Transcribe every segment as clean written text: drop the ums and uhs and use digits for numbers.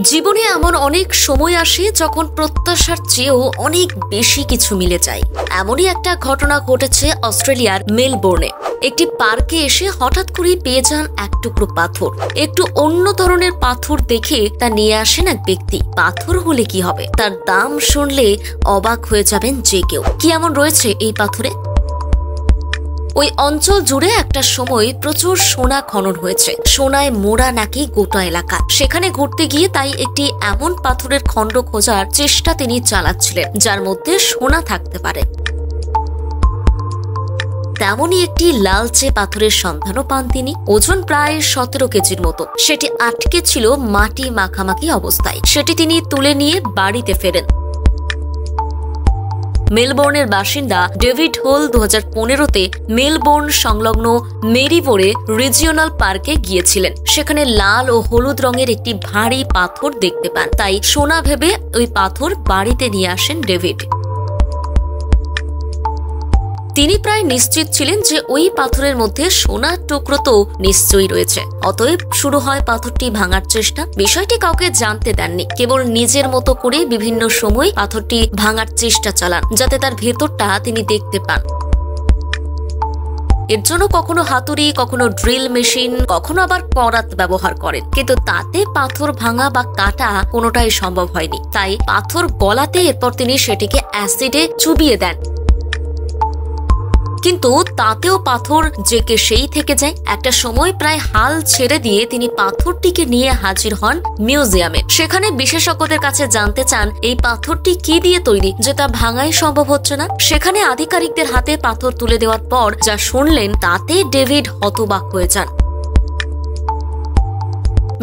জীবনে এমন অনেক সময় আসে যখন প্রত্যাশার চেয়েও অনেক বেশি কিছু মিলে যায়। এমনই একটা ঘটনা ঘটেছে অস্ট্রেলিয়ার মেলবোর্নে। একটি পার্কে এসে হঠাৎ করে পেয়ে যান এক টুকরো পাথর। একটু অন্য ধরনের পাথর দেখে তা নিয়ে আসেন এক ব্যক্তি। পাথর হলে কি হবে, তার দাম শুনলে অবাক হয়ে যাবেন যে কেউ। কি এমন রয়েছে এই পাথরে? ওই অঞ্চল জুড়ে একটা সময় প্রচুর সোনা খনন হয়েছে। সোনায় মোড়া নাকি গোটা এলাকা। সেখানে ঘুরতে গিয়ে তাই একটি এমন পাথরের খণ্ড খোঁজার চেষ্টা তিনি চালাচ্ছিলেন যার মধ্যে সোনা থাকতে পারে। তেমনই একটি লালচে পাথরের সন্ধানও পান তিনি। ওজন প্রায় 17 কেজির মতো। সেটি আটকে ছিল মাটি মাখামাখি অবস্থায়। সেটি তিনি তুলে নিয়ে বাড়িতে ফেরেন। মেলবোর্নের বাসিন্দা ডেভিড হোল 2015-তে মেলবোর্ন সংলগ্ন মেরিবোরে রিজিওনাল পার্কে গিয়েছিলেন। সেখানে লাল ও হলুদ রঙের একটি ভারী পাথর দেখতে পান। তাই সোনা ভেবে ওই পাথর বাড়িতে নিয়ে আসেন ডেভিড। তিনি প্রায় নিশ্চিত ছিলেন যে ওই পাথরের মধ্যে সোনার টুকরো তো নিশ্চয়ই রয়েছে। অতএব শুরু হয় পাথরটি ভাঙার চেষ্টা। বিষয়টি কাউকে জানতে দেননি। কেবল নিজের মতো করে বিভিন্ন সময় পাথরটি ভাঙার চেষ্টা চালান, যাতে তার ভেতরটা তিনি দেখতে পান। এর জন্য কখনো হাতুড়ি, কখনো ড্রিল মেশিন, কখনো আবার করাত ব্যবহার করেন। কিন্তু তাতে পাথর ভাঙা বা কাটা কোনোটাই সম্ভব হয়নি। তাই পাথর গলাতে এরপর তিনি সেটিকে অ্যাসিডে চুবিয়ে দেন। কিন্তু তাতেও পাথর যে কে সেই থেকে যায়। একটা সময় প্রায় হাল ছেড়ে দিয়ে তিনি পাথরটিকে নিয়ে হাজির হন মিউজিয়ামে। সেখানে বিশেষজ্ঞদের কাছে জানতে চান এই পাথরটি কি দিয়ে তৈরি, যে তা ভাঙাই সম্ভব হচ্ছে না। সেখানে আধিকারিকদের হাতে পাথর তুলে দেওয়ার পর যা শুনলেন তাতে ডেভিড হতবাক হয়ে যান।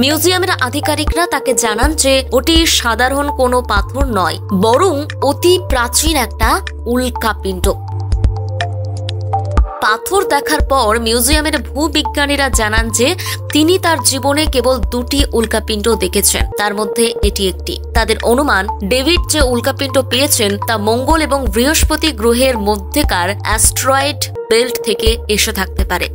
মিউজিয়ামের আধিকারিকরা তাকে জানান যে ওটি সাধারণ কোনো পাথর নয়, বরং অতি প্রাচীন একটা উল্কাপিণ্ড। পাথর দেখার পর মিউজিয়ামের ভূবিজ্ঞানীরা জানান যে তিনি তার জীবনে কেবল 2টি উল্কাপিণ্ড দেখেছেন, তার মধ্যে এটি একটি। তাদের অনুমান ডেভিড যে উল্কাপিণ্ড পেয়েছেন তা মঙ্গল এবং বৃহস্পতি গ্রহের মধ্যেকার অ্যাস্ট্রয়েড বেল্ট থেকে এসে থাকতে পারে।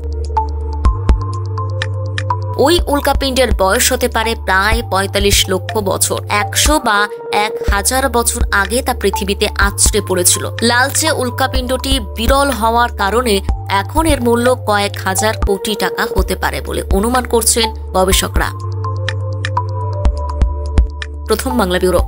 ওই উল্কাপিণ্ডের বয়স হতে পারে প্রায় 45 লক্ষ বছর। 100 বা 1000 বছর আগে তা পৃথিবীতে আছড়ে পড়েছিল। লালচে উল্কাপিণ্ডটি বিরল হওয়ার কারণে এখন এর মূল্য কয়েক হাজার কোটি টাকা হতে পারে বলে অনুমান করছেন গবেষকরা। প্রথম বাংলা ব্যুরো।